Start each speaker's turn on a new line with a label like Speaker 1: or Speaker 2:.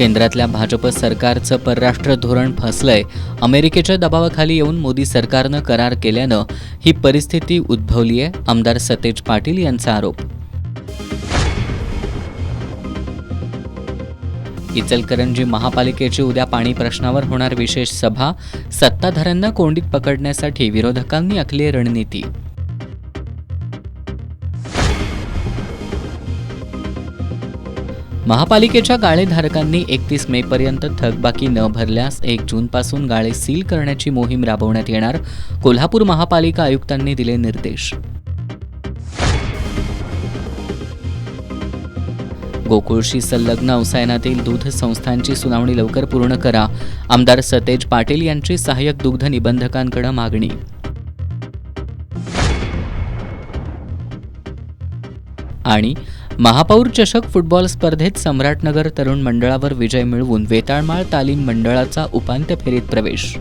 Speaker 1: केंद्रातल्या भाजप सरकारचं परराष्ट्र धोरण फसलंय. अमेरिकेच्या दबावाखाली येऊन मोदी सरकारनं करार केल्यानं ही परिस्थिती उद्भवली आहे. आमदार सतेज पाटील यांचा आरोप. इचलकरंजी महापालिकेची उद्या पाणी प्रश्नावर होणार विशेष सभा. सत्ताधाऱ्यांना कोंडीत पकडण्यासाठी विरोधकांनी आखली रणनीती. महापालिकेच्या गाळेधारकांनी 31 मेपर्यंत थकबाकी न भरल्यास 1 जूनपासून गाळे सील करण्याची मोहीम राबवण्यात येणार. कोल्हापूर महापालिका आयुक्तांनी दिले निर्देश. गोकुळशी संलग्न औसायनातील दूध संस्थांची सुनावणी लवकर पूर्ण करा. आमदार सतेज पाटील यांची सहाय्यक दुग्ध निबंधकांकडे मागणी. आणि महापौर चषक फुटबॉल स्पर्धेत सम्राटनगर तरुण मंडळावर विजय मिळवून वेताळमाळ तालीम मंडळाचा उपांत्य फेरीत प्रवेश.